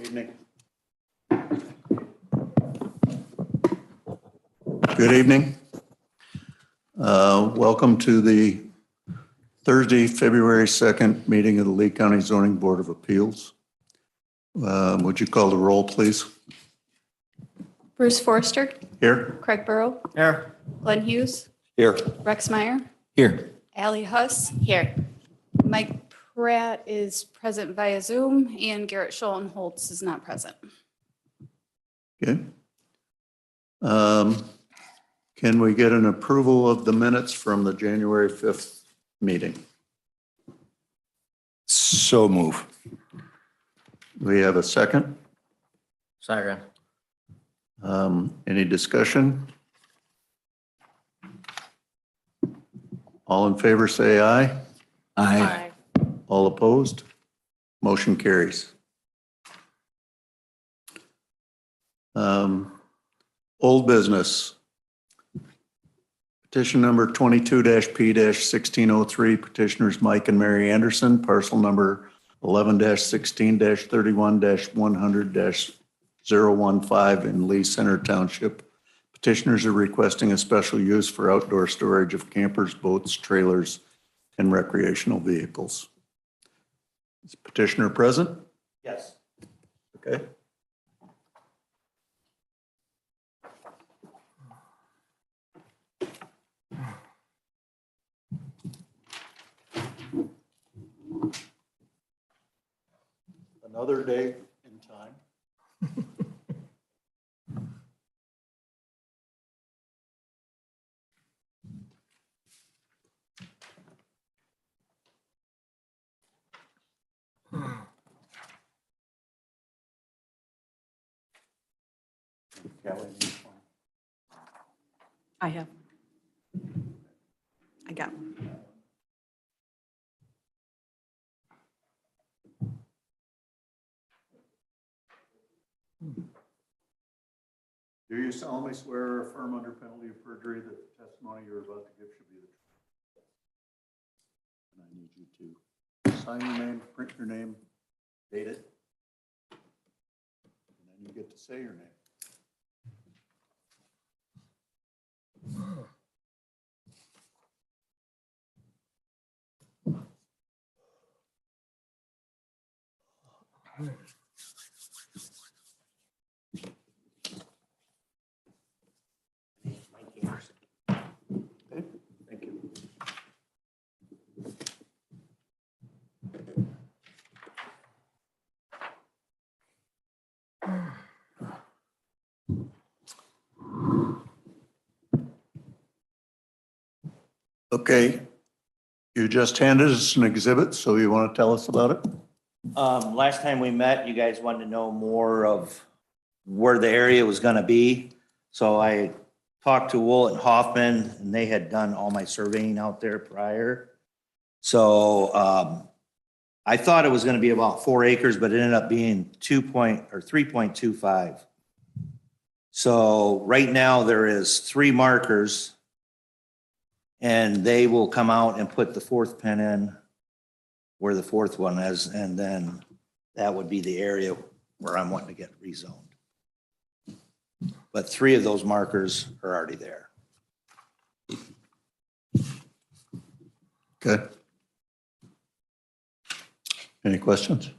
Evening. Good evening. Welcome to the Thursday, February 2nd meeting of the Lee County Zoning Board of Appeals. Would you call the roll, please? Bruce Forrester, Here? Craig Burrow, Here. Glenn Hughes, Here. Rex Meyer, Here. Allie Huss. Here. Mike Pratt is present via Zoom and Garrett Schoenholtz is not present. Okay. Can we get an approval of the minutes from the January 5th meeting? So move. We have a second. Second. Any discussion? All in favor, say aye. Aye. All opposed? Motion carries. Old business. Petition number 22-P-1603, petitioners Mike and Mary Anderson, parcel number 11-16-31-100-015 in Lee Center Township. Petitioners are requesting a special use for outdoor storage of campers, boats, trailers, and recreational vehicles. Is petitioner present? Yes. Okay. Another day in time. Kelly, needs one. I have. I got one. Do you solemnly swear or affirm under penalty of perjury that the testimony you're about to give should be the truth? And I need you to sign your name, print your name, date it, and then you get to say your name. Okay, thank you. Okay, you just handed us an exhibit, so you want to tell us about it? Last time we met, you guys wanted to know more of where the area was gonna be. So I talked to Wool and Hoffman, and they had done all my surveying out there prior. So, I thought it was gonna be about 4 acres, but it ended up being 3.25. So right now there is 3 markers, and they will come out and put the 4th pin in where the 4th one is, and then that would be the area where I'm wanting to get rezoned. But 3 of those markers are already there. Okay. Any questions?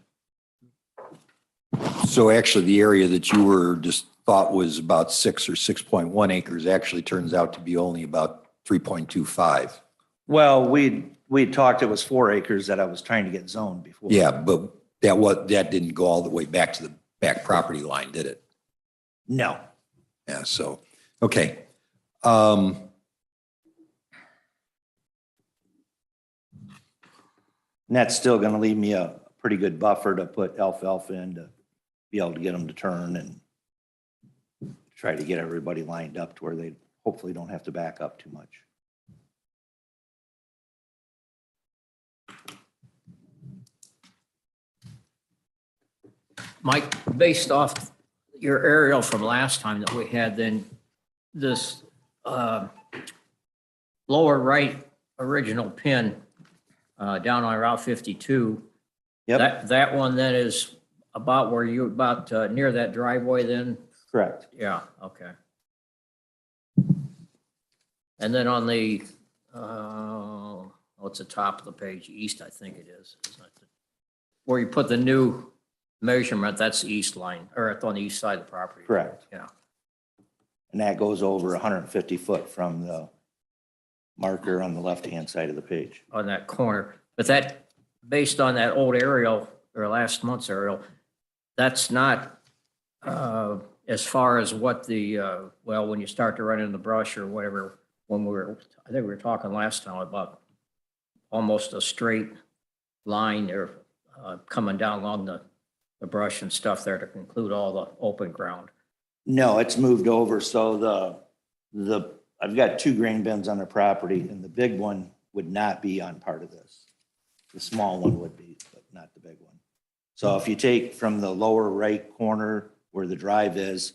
So actually, the area that you were just thought was about 6 or 6.1 acres actually turns out to be only about 3.25. Well, we talked, it was 4 acres that I was trying to get zoned before. Yeah, but that didn't go all the way back to the back property line, did it? No. Yeah, so, okay. And that's still gonna leave me a pretty good buffer to put alfalfa in to be able to get them to turn and try to get everybody lined up to where they hopefully don't have to back up too much. Mike, based off your aerial from last time that we had, then this lower right original pin down on Route 52, Yep, that one then is about where you, about near that driveway then? Correct. Yeah, okay. And then on the, what's the top of the page, east, I think it is, isn't it? Where you put the new measurement, that's the east line, or it's on the east side of the property. Correct. Yeah, And that goes over 150 foot from the marker on the left-hand side of the page. on that corner. But that, based on that old aerial, or last month's aerial, that's not, as far as what the, well, when you start to run in the brush or whatever, when I think we were talking last time about almost a straight line or coming down along the brush and stuff there to include all the open ground. No, it's moved over, so I've got 2 grain bins on the property, and the big one would not be on part of this. The small one would be, but not the big one. So if you take from the lower right corner where the drive is,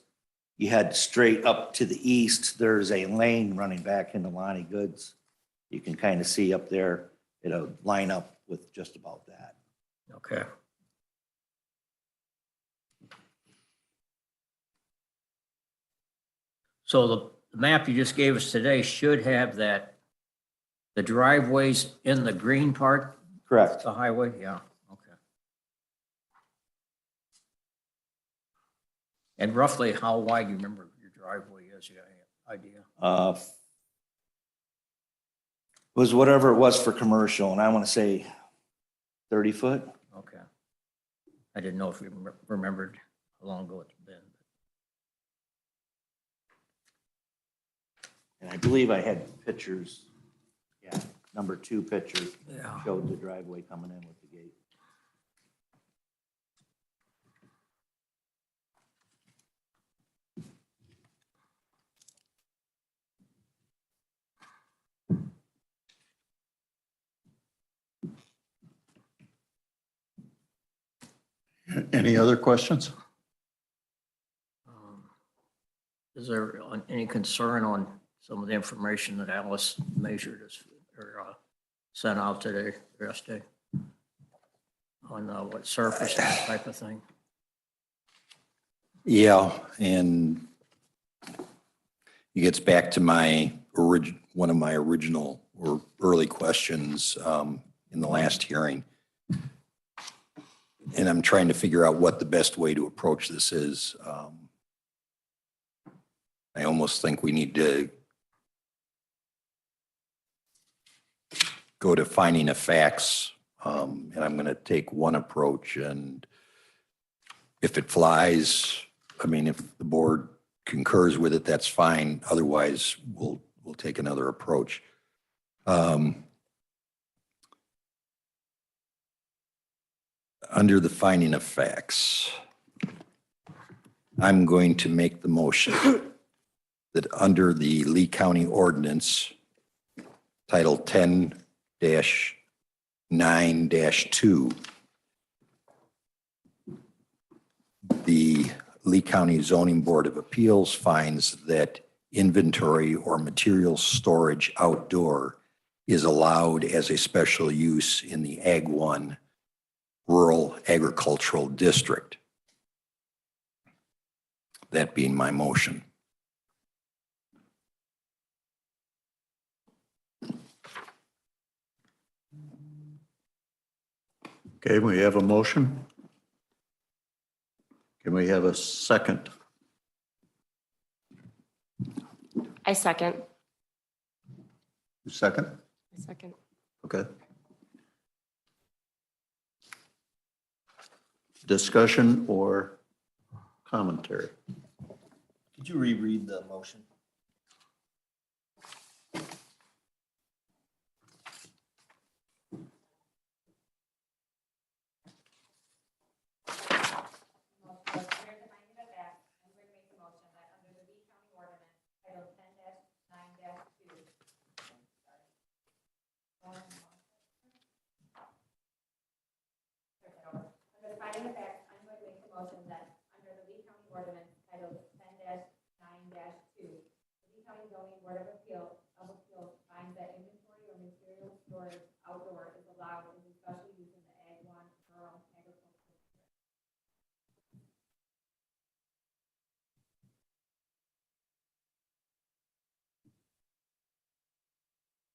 you head straight up to the east, there's a lane running back into Lonnie Goods. You can kind of see up there, it'll line up with just about that. Okay. So the map you just gave us today should have that, the driveways in the green part, Correct. the highway? Yeah, okay. And roughly how wide do you remember your driveway is? You got any idea? Was whatever it was for commercial, and I want to say 30 foot. Okay. I didn't know if you remembered how long ago it's been. And I believe I had pictures, yeah, number 2 picture Yeah. showed the driveway coming in with the gate. Any other questions? Is there any concern on some of the information that Alice measured us or sent out today, yesterday? On what surface, that type of thing? Yeah, and it gets back to one of my original or early questions in the last hearing. And I'm trying to figure out what the best way to approach this is. I almost think we need to go to finding of facts. And I'm going to take one approach, and if it flies, I mean, if the board concurs with it, that's fine. Otherwise, we'll take another approach. Under the finding of facts, I'm going to make the motion that under the Lee County Ordinance, Title 10-9-2, the Lee County Zoning Board of Appeals finds that inventory or material storage outdoor is allowed as a special use in the Ag 1 Rural Agricultural District. That being my motion. Okay, we have a motion. Can we have a second? I second. Second? I second. Okay. Discussion or commentary? Could you reread the motion? Finding the facts, I'm going to make the motion that under the Lee County Ordinance Title 10-9-2,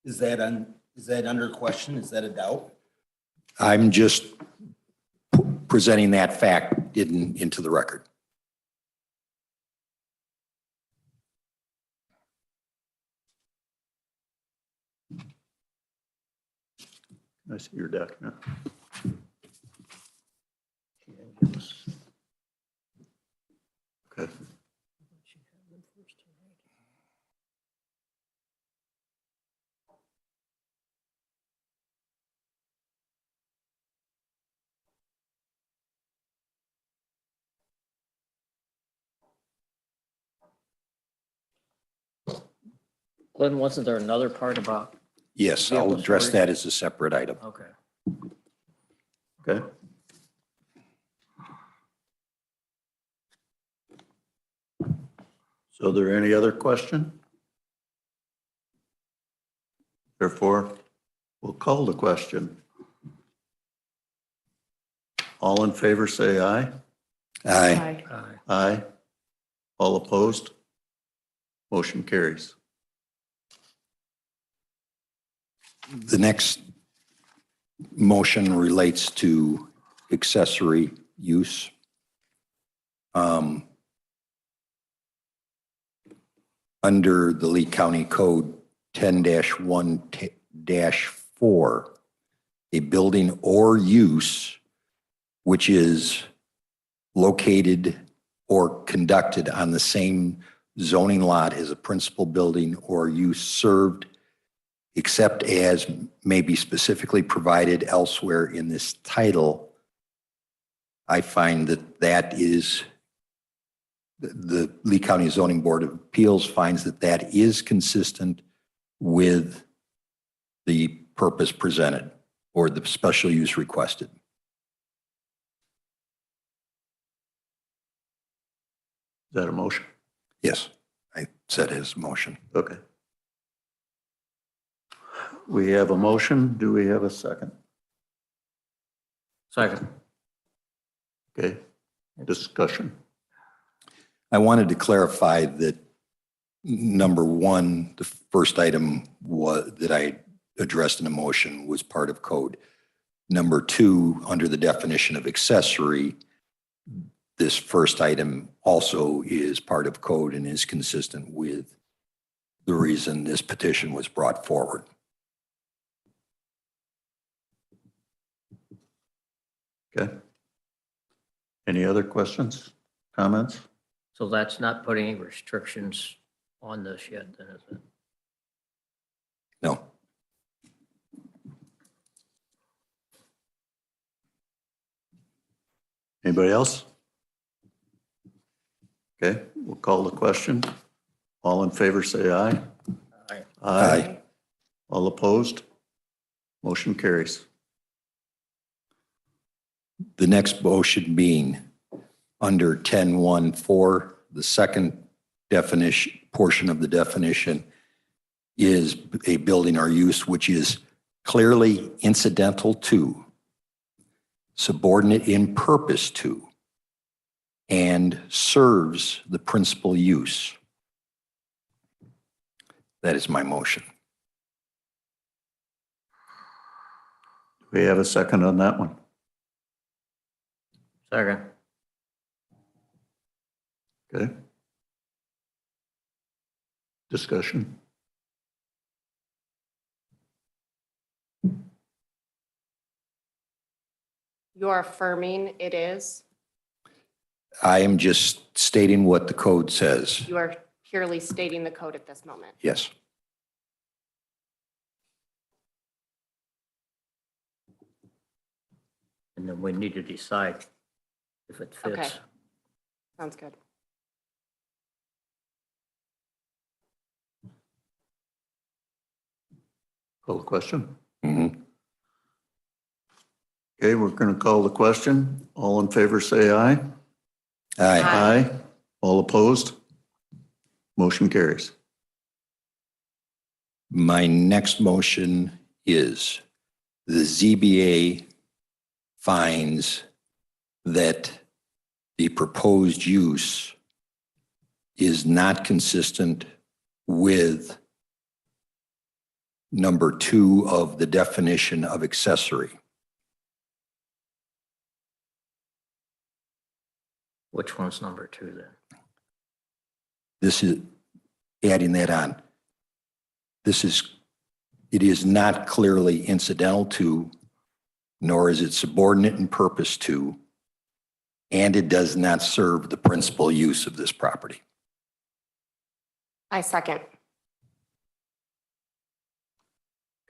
Is that under question? Is that a doubt? I'm just presenting that fact into the record. I see your document. Okay. Glenn, wasn't there another part about, Yes, I'll Vehicle address storage? that as a separate item. okay. Okay. So are there any other question? Therefore, we'll call the question. All in favor, say aye. Aye. Aye. Aye. All opposed? Motion carries. The next motion relates to accessory use. Under the Lee County Code 10-1-4, a building or use which is located or conducted on the same zoning lot as a principal building or use served, except as may be specifically provided elsewhere in this title. I find that that is, the Lee County Zoning Board of Appeals finds that that is consistent with the purpose presented or the special use requested. Is that a motion? Yes, I said his motion. Okay. We have a motion. Do we have a second? Second. Okay. Discussion. I wanted to clarify that number one, the first item that I addressed in a motion was part of code. Number two, under the definition of accessory, this first item also is part of code and is consistent with the reason this petition was brought forward. Okay. Any other questions, comments? So that's not putting any restrictions on this yet, then, is it? No. Anybody else? Okay, we'll call the question. All in favor, say aye. Aye. Aye. All opposed? Motion carries. The next motion being under 10-1-4, the second definition, portion of the definition is a building or use which is clearly incidental to, subordinate in purpose to, and serves the principal use. That is my motion. Do we have a second on that one? Second. Okay. Discussion. You're affirming it is. I am just stating what the code says. You are purely stating the code at this moment. Yes. And then we need to decide if it Okay. fits. Sounds good. Call the question. Mhm. Okay, we're going to call the question. All in favor, say aye. Aye. Aye. All opposed? Motion carries. My next motion is the ZBA finds that the proposed use is not consistent with number 2 of the definition of accessory. Which one's number 2 then? This is adding that on. It is not clearly incidental to, nor is it subordinate in purpose to, and it does not serve the principal use of this property. I second.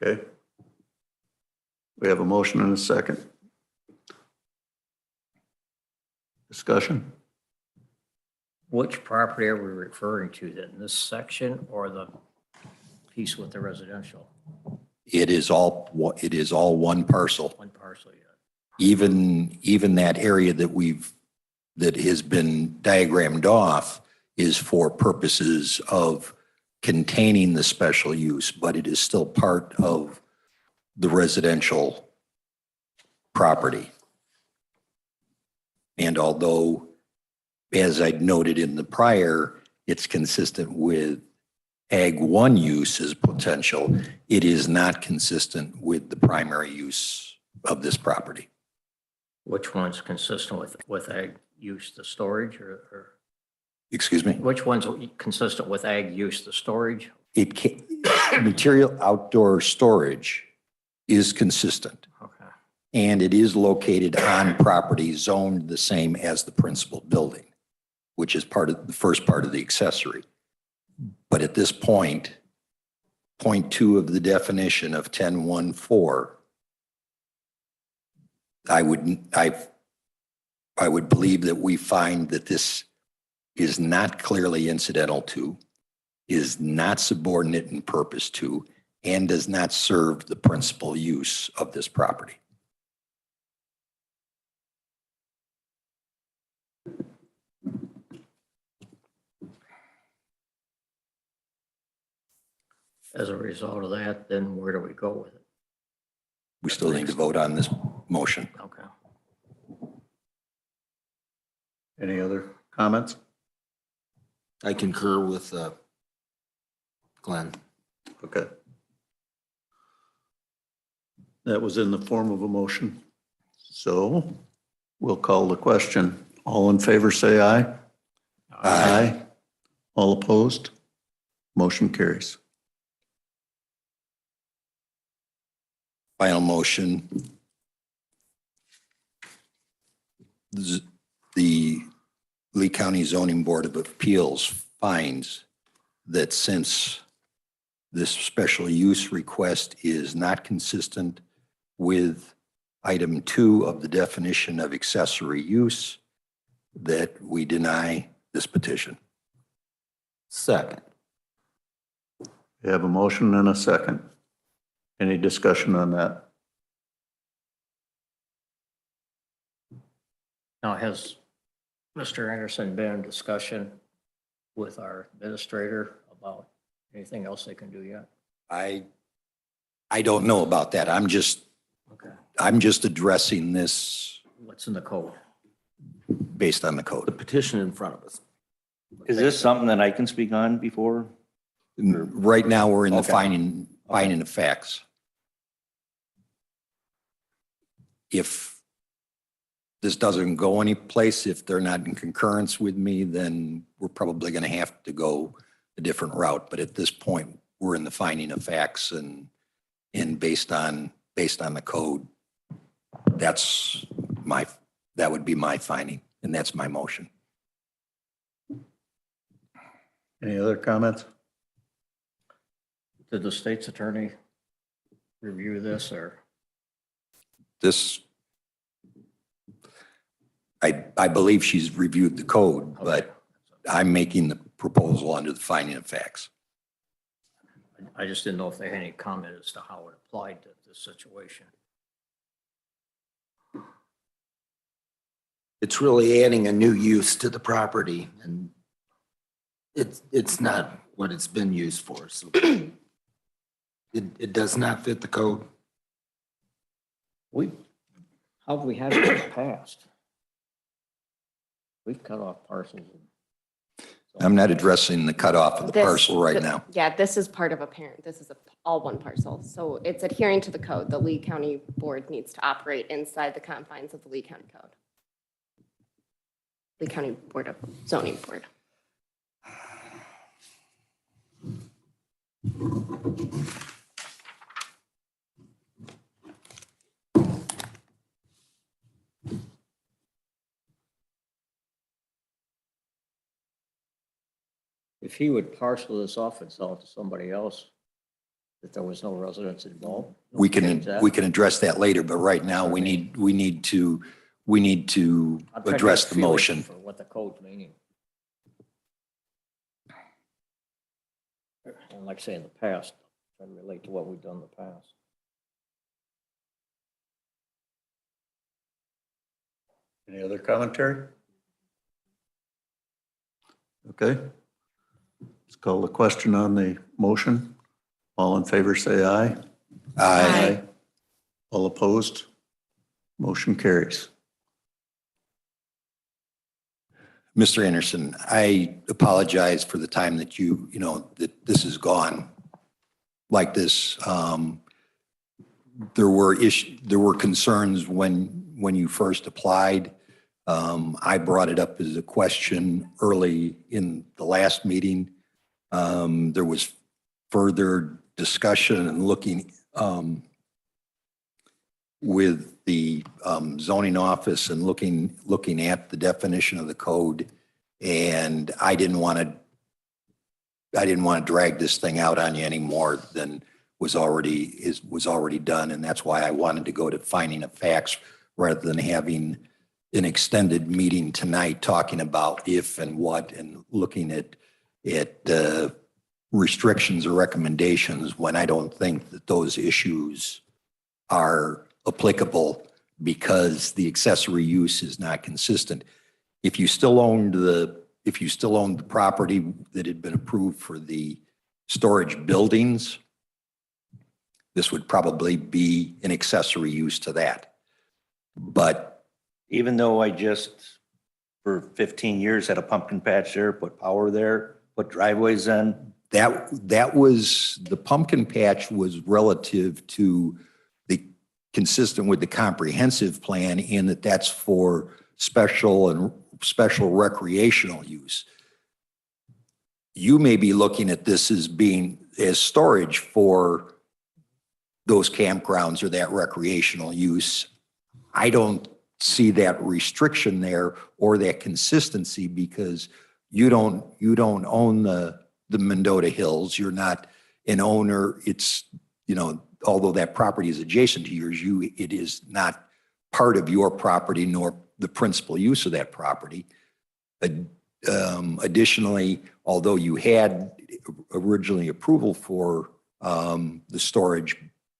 Okay. We have a motion and a second. Discussion? Which property are we referring to then? This section or the piece with the residential? It is all one parcel. One parcel yet. Even that area that has been diagrammed off is for purposes of containing the special use, but it is still part of the residential property. And although, as I noted in the prior, it's consistent with Ag 1 use as potential, it is not consistent with the primary use of this property. Which one's consistent with ag use, the storage or Excuse me? which one's consistent with ag use, the storage? It can, material outdoor storage is consistent, Okay. and it is located on property zoned the same as the principal building, which is part of the first part of the accessory. But at this point, point 2 of the definition of 10.1.4, I would believe that we find that this is not clearly incidental to, is not subordinate in purpose to, and does not serve the principal use of this property. As a result of that, then where do we go with it? We still need to vote on this motion. Okay. Any other comments? I concur with Glenn. Okay. That was in the form of a motion. So we'll call the question. All in favor, say aye. Aye. All opposed? Motion carries. Final motion. The Lee County Zoning Board of Appeals finds that since this special use request is not consistent with item 2 of the definition of accessory use, that we deny this petition. Second. We have a motion and a second. Any discussion on that? Now, has Mr. Anderson been in discussion with our administrator about anything else they can do yet? I don't know about that. I'm just addressing this What's in the code? based on the The code. petition in front of us. Is this something that I can speak on before? Right now, we're in the Okay. finding of facts. If this doesn't go anyplace, if they're not in concurrence with me, then we're probably going to have to go a different route. But at this point, we're in the finding of facts and based on the code, that would be my finding, and that's my motion. Any other comments? Did the state's attorney review this or? This, I believe she's reviewed the code, but I'm making the proposal under the finding of facts. I just didn't know if they had any comment as to how it applied to this situation. It's really adding a new use to the property, and it's not what it's been used for, so it does not fit the code. How have we had it in the past? We've cut off parcels. I'm not addressing the cutoff of the This- parcel right now. Yeah, this is part of a parent. This is all one parcel. So it's adhering to the code. The Lee County Board needs to operate inside the confines of the Lee County Code. Lee County Board of Zoning Board. If he would parcel this off and sell it to somebody else, that there was no residents involved. We change can, that. we can address that later, but right now we need to I'm trying to address get the a feeling motion. For what the code's meaning. And like I say, in the past, I relate to what we've done in the past. Any other commentary? Okay. Let's call the question on the motion. All in favor, say aye. Aye. All opposed? Motion carries. Mr. Anderson, I apologize for the time that that this has gone like this. There were concerns when you first applied. I brought it up as a question early in the last meeting. There was further discussion and looking with the zoning office and looking at the definition of the code. And I didn't want to drag this thing out on you any more than was already done. And that's why I wanted to go to finding of facts rather than having an extended meeting tonight talking about if and what and looking at restrictions or recommendations when I don't think that those issues are applicable because the accessory use is not consistent. If you still owned the property that had been approved for the storage buildings, this would probably be an accessory use to that. But Even though I just, for 15 years, had a pumpkin patch there, put power there, put driveways in. that was, the pumpkin patch was relative to consistent with the comprehensive plan in that that's for special recreational use. You may be looking at this as storage for those campgrounds or that recreational use. I don't see that restriction there or that consistency because you don't own the Mendota Hills. You're not an owner. It's, although that property is adjacent to yours, it is not part of your property nor the principal use of that property. Additionally, although you had originally approval for the storage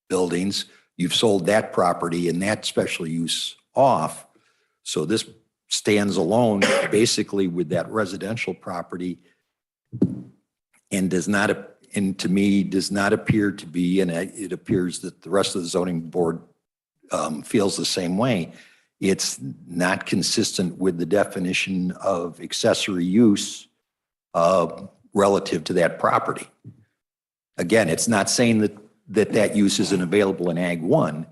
buildings, you've sold that property and that special use off. So this stands alone basically with that residential property and to me does not appear to be, and it appears that the rest of the zoning board feels the same way. It's not consistent with the definition of accessory use relative to that property. Again, it's not saying that use isn't available in Ag 1,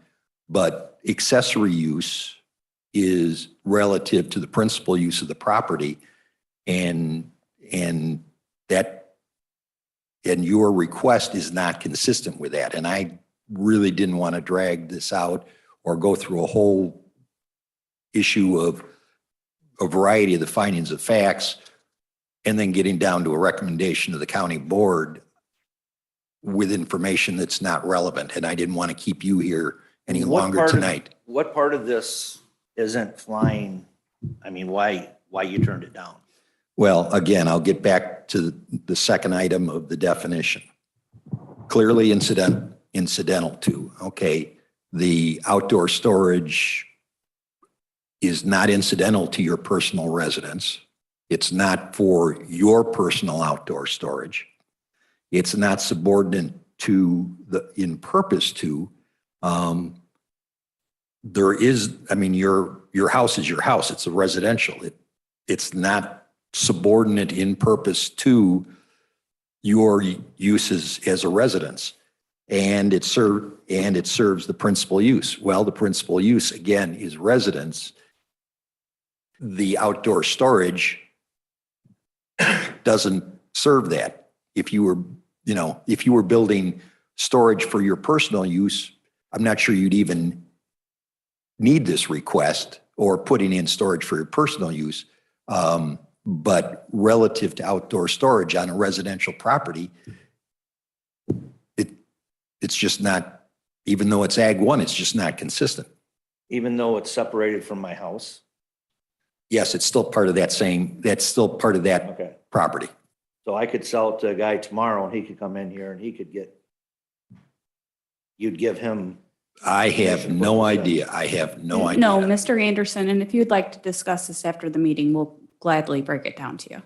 but accessory use is relative to the principal use of the property, and your request is not consistent with that. And I really didn't want to drag this out or go through a whole issue of a variety of the findings of facts and then getting down to a recommendation of the county board with information that's not relevant. And I didn't want to keep you here any longer tonight. What part of this isn't flying? I mean, why you turned it down? Well, again, I'll get back to the second item of the definition. Clearly incidental to, okay, the outdoor storage is not incidental to your personal residence. It's not for your personal outdoor storage. It's not subordinate to in purpose to. There is, I mean, your house is your house. It's a residential. It's not subordinate in purpose to your uses as a residence. And it serves the principal use. Well, the principal use, again, is residence. The outdoor storage doesn't serve that. If you were building storage for your personal use, I'm not sure you'd even need this request or putting in storage for your personal use. But relative to outdoor storage on a residential property, it's just not, even though it's Ag 1, it's just not consistent. Even though it's separated from my house. Yes, it's still part of that that's still part of that Okay. property. So I could sell it to a guy tomorrow and he could come in here and he could you'd give him. I have no idea. I have no idea. No, Mr. Anderson, and if you'd like to discuss this after the meeting, we'll gladly break it down to you.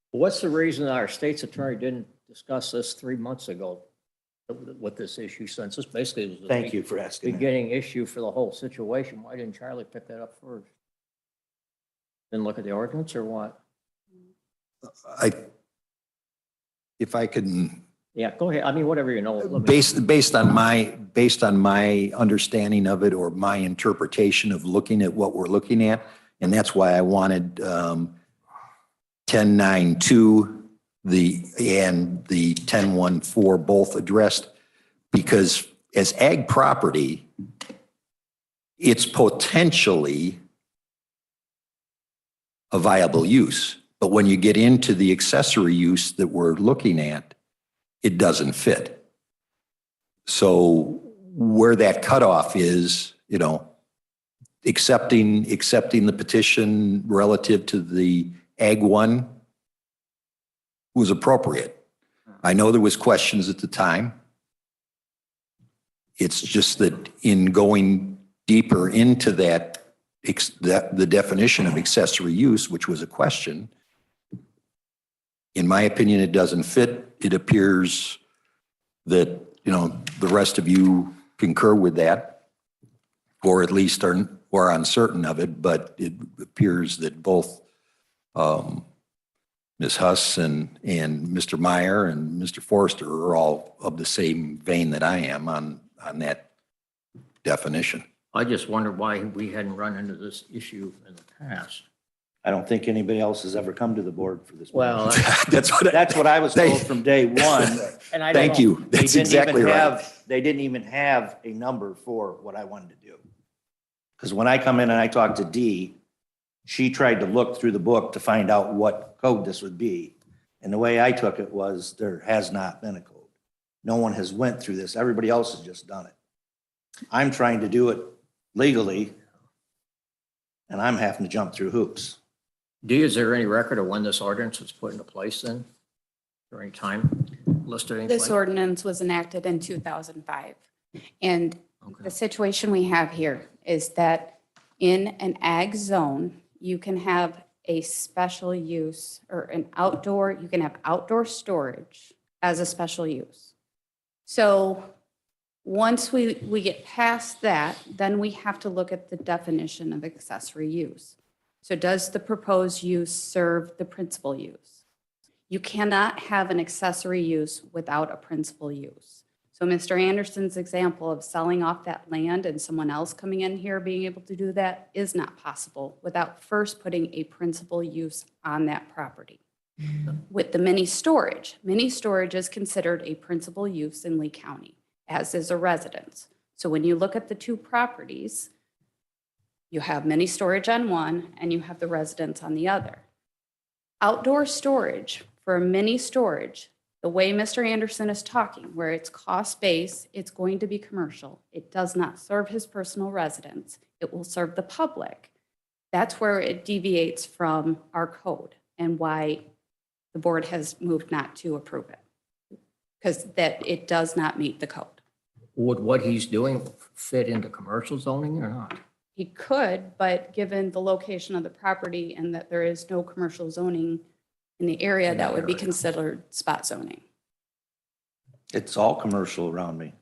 What's the reason our state's attorney didn't discuss this 3 months ago with this issue, since this basically was the Thank you for asking. that. beginning issue for the whole situation? Why didn't Charlie pick that up first? Didn't look at the ordinance or what? If I can, Yeah, go ahead. I mean, whatever you know. Let me- based on my understanding of it or my interpretation of looking at what we're looking at, and that's why I wanted 10.9.2 and the 10.1.4 both addressed, because as ag property, it's potentially a viable use. But when you get into the accessory use that we're looking at, it doesn't fit. So where that cutoff is, accepting the petition relative to the Ag 1 was appropriate. I know there was questions at the time. It's just that in going deeper into the definition of accessory use, which was a question, in my opinion, it doesn't fit. It appears that, the rest of you concur with that, or at least are uncertain of it, but it appears that both Ms. Huss and Mr. Meyer and Mr. Forrester are all of the same vein that I am on that definition. I just wondered why we hadn't run into this issue in the past. I don't think anybody else has ever come to the board for this. Well, That's what I was told from day one. and I don't Thank know. you. That's exactly right. They didn't even have a number for what I wanted to do. Because when I come in and I talk to Dee, she tried to look through the book to find out what code this would be. And the way I took it was there has not been a code. No one has went through this. Everybody else has just done it. I'm trying to do it legally and I'm having to jump through hoops. Dee, is there any record of when this ordinance was put into place then? Or any time listed? any This place? ordinance was enacted in 2005. And the situation we have here is that in an ag zone, you can have a special use or you can have outdoor storage as a special use. So once we get past that, then we have to look at the definition of accessory use. So does the proposed use serve the principal use? You cannot have an accessory use without a principal use. So Mr. Anderson's example of selling off that land and someone else coming in here being able to do that is not possible without first putting a principal use on that property. With the mini storage is considered a principal use in Lee County, as is a residence. So when you look at the two properties, you have mini storage on one and you have the residence on the other. Outdoor storage for mini storage, the way Mr. Anderson is talking, where it's cost-based, it's going to be commercial. It does not serve his personal residence. It will serve the public. That's where it deviates from our code and why the board has moved not to approve it, because that it does not meet the code. Would what he's doing fit into commercial zoning or not? He could, but given the location of the property and that there is no commercial zoning in the area, that would be considered spot zoning. It's all commercial around me.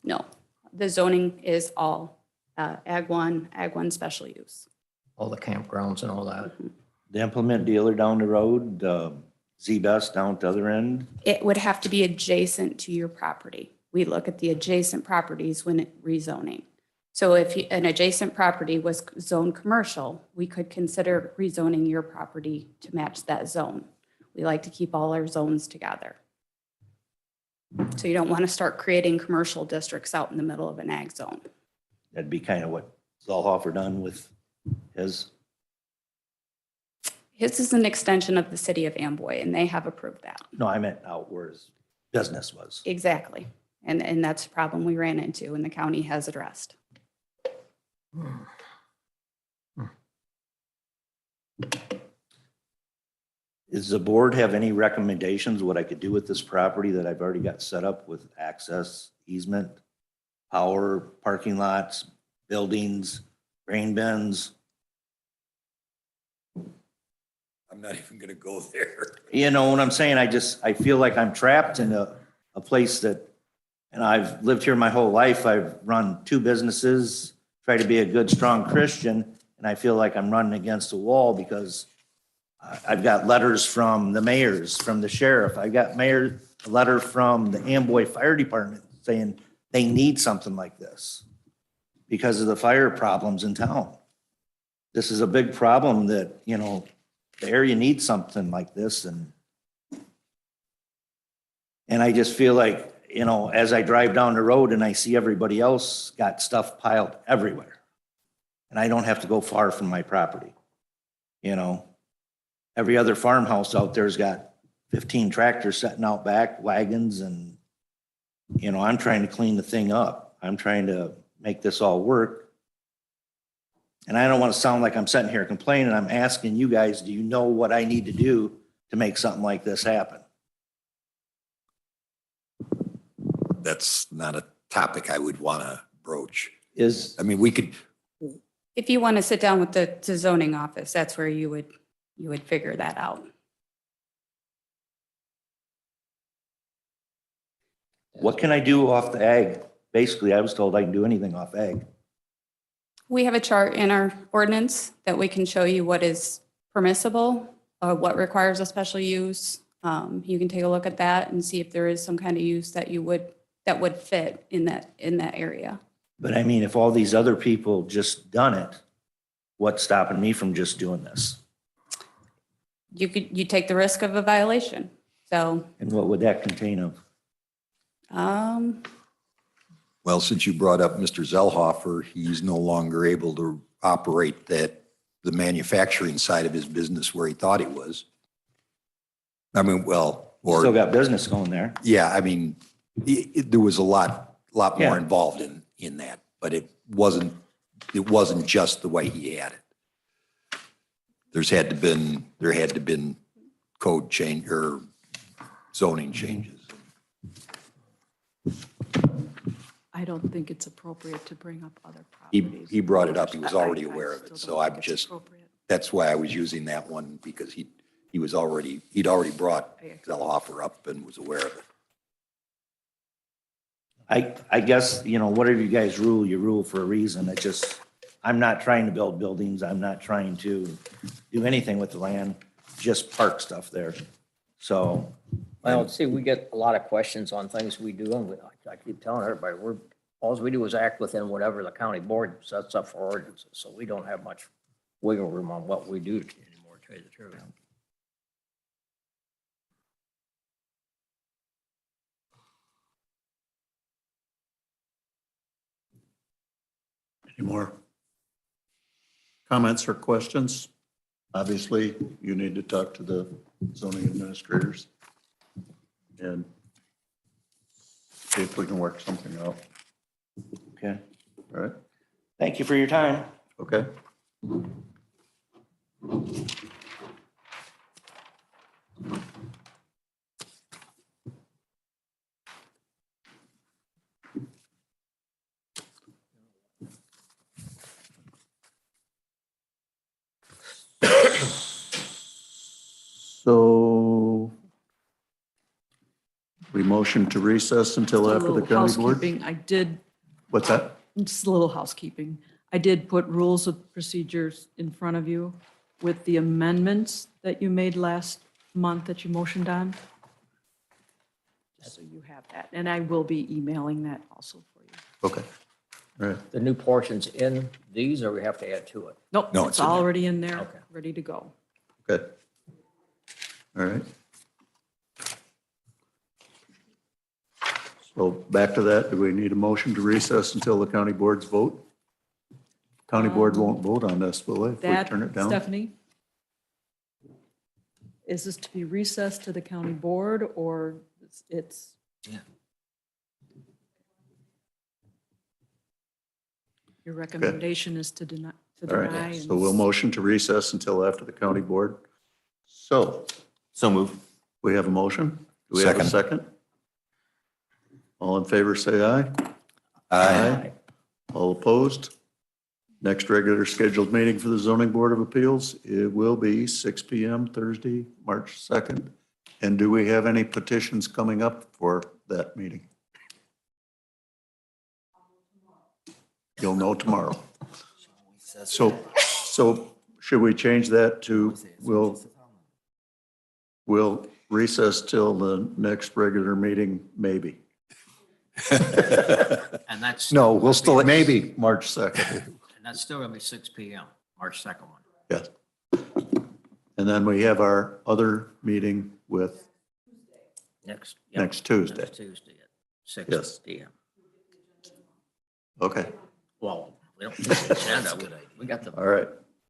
No, the zoning is all Ag 1 special use. All the campgrounds and all that? The implement dealer down the road, Z-Best down at the other end. It would have to be adjacent to your property. We look at the adjacent properties when rezoning. So if an adjacent property was zoned commercial, we could consider rezoning your property to match that zone. We like to keep all our zones together. So you don't want to start creating commercial districts out in the middle of an ag zone. That'd be kind of what Zollhofer done with his. His is an extension of the city of Amboy, and they have approved that. No, I meant out where his business was. Exactly. And that's a problem we ran into and the county has addressed. Does the board have any recommendations what I could do with this property that I've already got set up with access, easement, power, parking lots, buildings, grain bins? I'm not even going to go there. You know what I'm saying? I feel like I'm trapped in a place that, and I've lived here my whole life. I've run 2 businesses, tried to be a good, strong Christian, and I feel like I'm running against a wall because I've got letters from the mayors, from the sheriff. I got a letter from the Amboy Fire Department saying they need something like this because of the fire problems in town. This is a big problem that, you know, the area needs something like this. And I just feel like, you know, as I drive down the road and I see everybody else got stuff piled everywhere. And I don't have to go far from my property. You know, every other farmhouse out there's got 15 tractors sitting out back, wagons, and, you know, I'm trying to clean the thing up. I'm trying to make this all work. And I don't want to sound like I'm sitting here complaining. I'm asking you guys, do you know what I need to do to make something like this happen? That's not a topic I would want to broach. Is, I mean, we could, If you want to sit down with the zoning office, that's where you would figure that out. what can I do off the ag? Basically, I was told I can do anything off ag. We have a chart in our ordinance that we can show you what is permissible, what requires a special use. You can take a look at that and see if there is some kind of use that would fit in that area. But I mean, if all these other people just done it, what's stopping me from just doing this? You take the risk of a violation. So, And what would that contain of? well, since you brought up Mr. Zellhofer, he's no longer able to operate the manufacturing side of his business where he thought he was. I mean, well, Still or, got business going there. yeah, I mean, there was a lot more Yeah. involved in that, but it wasn't just the way he had it. There had to been code change or zoning changes. I don't think it's appropriate to bring up other He properties. brought it up, he was already I aware of it, still so don't I'm think it's just, appropriate. that's why I was using that one, because he'd already brought Zellhofer up and was aware of it. I guess, you know, whatever you guys rule, you rule for a reason. I'm not trying to build buildings. I'm not trying to do anything with the land, just park stuff there. So, Well, see, we get a lot of questions on things we do, and I keep telling everybody, all we do is act within whatever the county board sets up for ordinances, so we don't have much wiggle room on what we do anymore, to tell you the truth. Any more comments or questions? Obviously, you need to talk to the zoning administrators and see if we can work something out. okay. All right? Thank you for your time. Okay? So we motion to recess until Just a after the little county board? housekeeping. I did, What's that? just a little housekeeping. I did put rules of procedures in front of you. with the amendments that you made last month that you motioned on. Just so you have that. And I will be emailing that also for you. Okay. All right. The new portions in these, or we have to add to it? Nope, No, it's it's in there. already in there, Okay. ready to go. Good. All right. So back to that, do we need a motion to recess until the county boards vote? County board won't vote on this, will they, if we That, turn it down? Stephanie? Is this to be recessed to the county board or it's? Yeah. Your recommendation is to deny, to All deny. right, and- so we'll motion to recess until after the county board. So So move. we have a motion. Do we have a second? All in favor, say aye. Aye. All opposed? Next regular scheduled meeting for the zoning board of appeals, it will be 6 PM Thursday, March 2nd. And do we have any petitions coming up for that meeting? You'll know tomorrow. So should we change that to, we'll recess till the next regular meeting, maybe? And that's. No, we'll still. Maybe March 2nd, And that's still gonna be 6 PM, March 2nd one. yes. And then we have our other meeting with Next. next Tuesday. Next Tuesday at 6 Yes. PM. Okay, Well, we don't, have the agenda. We got the all right.